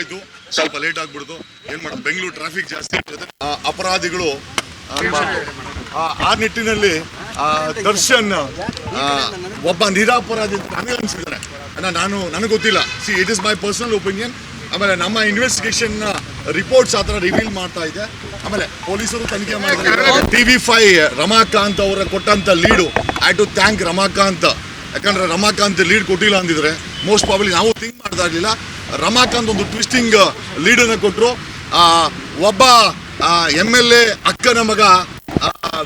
ಆಯ್ತು, ಸ್ವಲ್ಪ ಲೇಟ್ ಆಗ್ಬಿಡ್ತು. ಏನ್ ಮಾಡೋದು, ಬೆಂಗಳೂರು ಟ್ರಾಫಿಕ್ ಜಾಸ್ತಿ ಇರ್ತದೆ. ಅಪರಾಧಿಗಳು ಆ ನಿಟ್ಟಿನಲ್ಲಿ ದರ್ಶನ್ ಒಬ್ಬ ನಿರಪರಾಧಿ ನನಗೆ ಅನ್ಸಿದ್ದಾರೆ. ನನಗೆ ಗೊತ್ತಿಲ್ಲ. It is my personal opinion. ಆಮೇಲೆ ನಮ್ಮ ಇನ್ವೆಸ್ಟಿಗೇಷನ್ ರಿಪೋರ್ಟ್ಸ್ ಆ ಥರ ರಿವೀಲ್ ಮಾಡ್ತಾ ಇದೆ. ಆಮೇಲೆ ಪೊಲೀಸರು ತನಿಖೆ ಮಾಡಿದ್ದಾರೆ. TV5 ರಮಾಕಾಂತ್ ಅವರ ಕೊಟ್ಟಂತ lead, I too thank Ramakant. ಯಾಕಂದ್ರೆ ರಮಾಕಾಂತ್ ಲೀಡ್ ಕೊಟ್ಟಿಲ್ಲ ಅಂದಿದ್ರೆ ಮೋಸ್ಟ್ ಪ್ರಾಬಲಿ ನಾವು ಥಿಂಕ್ ಮಾಡ್ತಾ ಇರಲಿಲ್ಲ. ರಮಾಕಾಂತ್ ಒಂದು ಟ್ವಿಸ್ಟಿಂಗ್ ಲೀಡನ್ನು ಕೊಟ್ಟರು. ಒಬ್ಬ MLA ಅಕ್ಕನ ಮಗ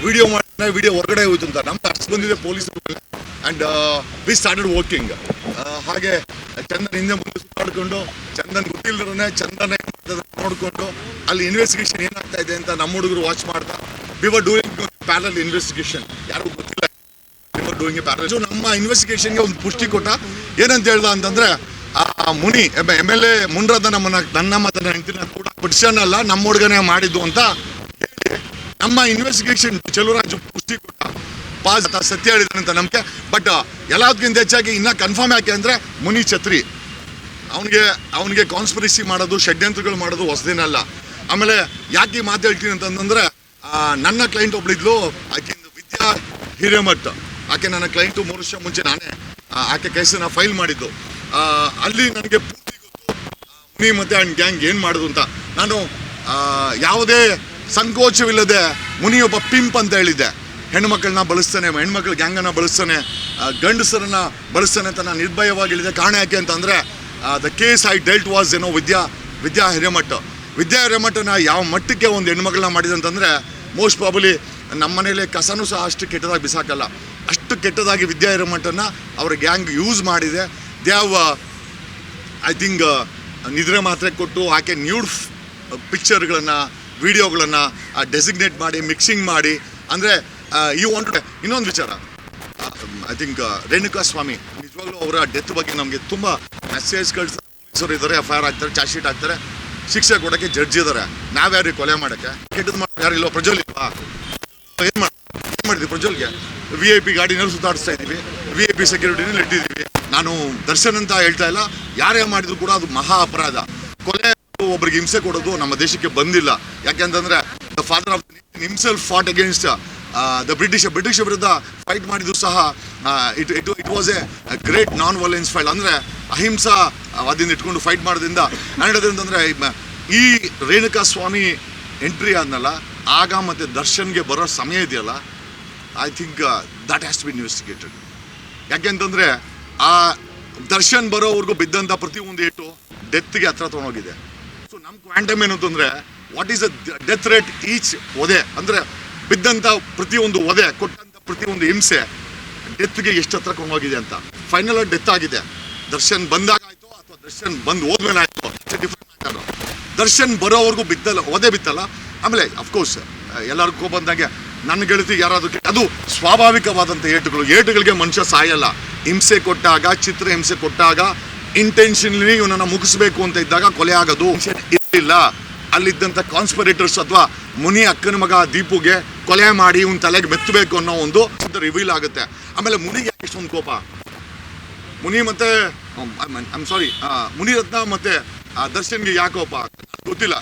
ವಿಡಿಯೋ ಮಾಡಿ ವಿಡಿಯೋ ಹೊರಗಡೆ ಹೋಯ್ತು ಅಂತ ನಮ್ಗೆ ಅಷ್ಟು ಬಂದಿದೆ ಪೊಲೀಸರ ಮೇಲೆ. And we started working. ಹಾಗೆ ಚಂದನ್ ಹಿಂದೆ ಮುಂದೆ ಸುತ್ತಾಡ್ಕೊಂಡು, ಚಂದನ್ ಗೊತ್ತಿಲ್ಲದ್ರೆ ಚಂದನ್ ನೋಡಿಕೊಂಡು ಅಲ್ಲಿ ಇನ್ವೆಸ್ಟಿಗೇಷನ್ ಏನಾಗ್ತಾ ಇದೆ ಅಂತ ನಮ್ಮ ಹುಡುಗರು ವಾಚ್ ಮಾಡ್ತಾ we were doing parallel investigation. ಯಾರಿಗೂ ಗೊತ್ತಿಲ್ಲ ಡೂಯಿಂಗ್ ಪ್ಯಾರಲ್. ನಮ್ಮ ಇನ್ವೆಸ್ಟಿಗೇಷನ್ಗೆ ಒಂದು ಪುಷ್ಟಿ ಕೊಟ್ಟ. ಏನಂತ ಹೇಳ್ದ ಅಂತಂದ್ರೆ, ಮುನಿ MLA ಮುನ್ರದ ನನ್ನ ಮತ್ತು ಹೆಂಡತಿನ ಕೂಡ ಪಟಿಷನ್ ಅಲ್ಲ, ನಮ್ಮ ಹುಡುಗನೇ ಮಾಡಿದ್ದು ಅಂತ ಹೇಳಿ ನಮ್ಮ ಇನ್ವೆಸ್ಟಿಗೇಷನ್ ಚೆಲುವರಾಜ್ ಪುಷ್ಟಿ ಕೊಟ್ಟ. ಪಾಸ್ ಸತ್ಯ ಹೇಳಿದಾನೆ ಅಂತ ನಂಬಿಕೆ. ಬಟ್ ಎಲ್ಲದಕ್ಕಿಂತ ಹೆಚ್ಚಾಗಿ ಇನ್ನ ಕನ್ಫರ್ಮ್ ಯಾಕೆ ಅಂದ್ರೆ, ಮುನಿ ಛತ್ರಿ ಅವನಿಗೆ ಕಾನ್ಸ್ಪಿರಸಿ ಮಾಡೋದು, ಷಡ್ಯಂತ್ರಗಳು ಮಾಡೋದು ಹೊಸದೇನಲ್ಲ. ಆಮೇಲೆ ಯಾಕೆ ಮಾತು ಹೇಳ್ತೀನಿ ಅಂತಂದ್ರೆ, ನನ್ನ ಕ್ಲೈಂಟ್ ಒಬ್ಳಿದ್ಲು, ಆಕೆ ವಿದ್ಯಾ ಹಿರೇಮಠ್. ಆಕೆ ನನ್ನ ಕ್ಲೈಂಟು 3 ವರ್ಷ ಮುಂಚೆ ನಾನೇ ಆಕೆ ಕೇಸನ್ನ ಫೈಲ್ ಮಾಡಿದ್ದು. ಅಲ್ಲಿ ನನಗೆ ಪೂರ್ತಿ ಗೊತ್ತು ಮುನಿ ಮತ್ತೆ ಅವ್ನ ಗ್ಯಾಂಗ್ ಏನು ಮಾಡೋದು ಅಂತ. ನಾನು ಯಾವುದೇ ಸಂಕೋಚವಿಲ್ಲದೆ ಮುನಿ ಒಬ್ಬ ಪಿಂಪ್ ಅಂತ ಹೇಳಿದ್ದೆ. ಹೆಣ್ಮಕ್ಳನ್ನ ಬಳಸ್ತಾನೆ, ಹೆಣ್ಮಕ್ಳ ಗ್ಯಾಂಗನ್ನು ಬಳಸ್ತಾನೆ, ಗಂಡಸರನ್ನ ಬಳಸ್ತಾನೆ ಅಂತ ನಾನು ನಿರ್ಭಯವಾಗಿ ಹೇಳಿದೆ. ಕಾರಣ ಯಾಕೆ ಅಂತಂದರೆ, the case I dealt was Vidya Hiremath. Vidya ಹಿರೇಮಠನ ಯಾವ ಮಟ್ಟಕ್ಕೆ ಒಂದು ಹೆಣ್ಮಕ್ಳನ್ನ ಮಾಡಿದೆ ಅಂತಂದರೆ, ಮೋಸ್ಟ್ ಪ್ರಾಬಲಿ ನಮ್ಮ ಮನೇಲಿ ಕಸನೂ ಸಹ ಅಷ್ಟು ಕೆಟ್ಟದಾಗಿ ಬಿಸಾಕಲ್ಲ. ಅಷ್ಟು ಕೆಟ್ಟದಾಗಿ ವಿದ್ಯಾ ಹಿರೇಮಠನ ಅವರ ಗ್ಯಾಂಗ್ ಯೂಸ್ ಮಾಡಿದೆ. ದೇ ಹ್ಯಾವ್ ಐ ಥಿಂಕ್ ನಿದ್ರೆ ಮಾತ್ರೆ ಕೊಟ್ಟು ಆಕೆ ನ್ಯೂಡ್ ಪಿಕ್ಚರ್ಗಳನ್ನು, ವಿಡಿಯೋಗಳನ್ನು ಡೆಸಿಗ್ನೇಟ್ ಮಾಡಿ ಮಿಕ್ಸಿಂಗ್ ಮಾಡಿ. ಅಂದರೆ ಯು ವಾಂಟ್ ಇನ್ನೊಂದು ವಿಚಾರ, ಐ ಥಿಂಕ್ ರೇಣುಕಾ ಸ್ವಾಮಿ ನಿಜವಾಗ್ಲೂ ಅವರ ಡೆತ್ ಬಗ್ಗೆ ನಮಗೆ ತುಂಬ ಮೆಸೇಜ್ ಕಳಿಸೋ ಪೊಲೀಸರು ಇದ್ದಾರೆ, FIR ಆಗ್ತಾರೆ, ಚಾರ್ಜ್ ಶೀಟ್ ಹಾಕ್ತಾರೆ, ಶಿಕ್ಷೆ ಕೊಡೋಕ್ಕೆ ಜಡ್ಜ್ ಇದ್ದಾರೆ. ನಾವ್ಯಾರಿಗೆ ಕೊಲೆ ಮಾಡೋಕ್ಕೆ? ಕೆಟ್ಟದ್ದು ಮಾಡೋದು ಯಾರು ಇಲ್ವಾ? ಪ್ರಜ್ವಲ್ ಇಲ್ವಾ? ಏನು ಮಾಡಿದ್ವಿ? ಪ್ರಜ್ವಲ್ಗೆ VIP ಗಾಡಿನಲ್ಲಿ ಸುತ್ತಾಡಿಸ್ತಾ ಇದ್ದೀವಿ, VIP ಸೆಕ್ಯೂರಿಟಿನಲ್ಲಿ ಇಟ್ಟಿದ್ದೀವಿ. ನಾನು ದರ್ಶನ್ ಅಂತ ಹೇಳ್ತಾ ಇಲ್ಲ, ಯಾರೇ ಮಾಡಿದ್ರು ಕೂಡ ಅದು ಮಹಾ ಅಪರಾಧ. ಕೊಲೆ ಒಬ್ಬರಿಗೆ ಹಿಂಸೆ ಕೊಡೋದು ನಮ್ಮ ದೇಶಕ್ಕೆ ಬಂದಿಲ್ಲ. ಯಾಕೆಂತಂದ್ರೆ the father of himself Ghat against the British ವಿರುದ್ಧ ಫೈಟ್ ಮಾಡಿದ್ದು ಸಹ it was A great non violence fight. ಅಂದರೆ ಅಹಿಂಸಾ ವಾದಿಂದ ಇಟ್ಕೊಂಡು ಫೈಟ್ ಮಾಡೋದ್ರಿಂದ ನಾನು ಹೇಳೋದ್ರಿಂದಂದರೆ, ಈ ರೇಣುಕಾ ಸ್ವಾಮಿ ಎಂಟ್ರಿ ಆದ್ನಲ್ಲ, ಆಗ ಮತ್ತು ದರ್ಶನ್ಗೆ ಬರೋ ಸಮಯ ಇದೆಯಲ್ಲ, I think that has to be investigated. ಯಾಕೆಂತಂದರೆ ಆ ದರ್ಶನ್ ಬರೋವರೆಗೂ ಬಿದ್ದಂಥ ಪ್ರತಿಯೊಂದು ಏಟು ಡೆತ್ಗೆ ಹತ್ರ ತೊಗೊಂಡೋಗಿದೆ. ಸೊ ನಮ್ಮ ಕ್ವಾಂಟಮ್ ಏನು ಅಂತಂದರೆ, what is a death rate each ಒದೆ, ಅಂದರೆ ಬಿದ್ದಂಥ ಪ್ರತಿಯೊಂದು ಒದೆ, ಕೊಟ್ಟಂಥ ಪ್ರತಿಯೊಂದು ಹಿಂಸೆ ಡೆತ್ಗೆ ಎಷ್ಟು ಹತ್ರ ಕೊಂಡೋಗಿದೆ ಅಂತ. ಫೈನಲ್ ಡೆತ್ ಆಗಿದೆ. ದರ್ಶನ್ ಬಂದಾಗ ಆಯಿತು ಅಥವಾ ದರ್ಶನ್ ಬಂದು ಹೋದ್ಮೇಲೆ ಆಯಿತು, ಡಿಫ್ರೆಂಟ್ ಮ್ಯಾಟರ್. ದರ್ಶನ್ ಬರೋವರೆಗೂ ಒದೆ ಬಿತ್ತಲ್ಲ. ಆಮೇಲೆ ಅಫ್ಕೋರ್ಸ್ ಎಲ್ಲರಿಗೂ ಬಂದಾಗೆ ನನ್ನ ಗೆಳತಿ ಯಾರಾದರೂ, ಅದು ಸ್ವಾಭಾವಿಕವಾದಂಥ ಏಟುಗಳಿಗೆ ಮನುಷ್ಯ ಸಾಯಲ್ಲ. ಹಿಂಸೆ ಕೊಟ್ಟಾಗ, ಚಿತ್ರ ಹಿಂಸೆ ಕೊಟ್ಟಾಗ, ಇಂಟೆನ್ಷನ್ಲಿ ಇವನನ್ನು ಮುಗಿಸ್ಬೇಕು ಅಂತ ಇದ್ದಾಗ ಕೊಲೆ ಆಗೋದು ಇರಲಿಲ್ಲ. ಅಲ್ಲಿದ್ದಂಥ ಕಾನ್ಸ್ಪಿರೇಟರ್ಸ್ ಅಥವಾ ಮುನಿ ಅಕ್ಕನ ಮಗ ದೀಪುಗೆ ಕೊಲೆ ಮಾಡಿ ಇವನ್ ತಲೆಗೆ ಮೆತ್ತಬೇಕು ಅನ್ನೋ ಒಂದು ರಿವೀಲ್ ಆಗುತ್ತೆ. ಆಮೇಲೆ ಮುನಿಗೆ ಯಾಕೆ ಇಷ್ಟೊಂದು ಕೋಪ? ಮುನಿ ಮತ್ತೆ ಮುನಿರತ್ನ ಮತ್ತೆ ದರ್ಶನ್ಗೆ ಯಾಕೆ ಕೋಪ ಗೊತ್ತಿಲ್ಲ.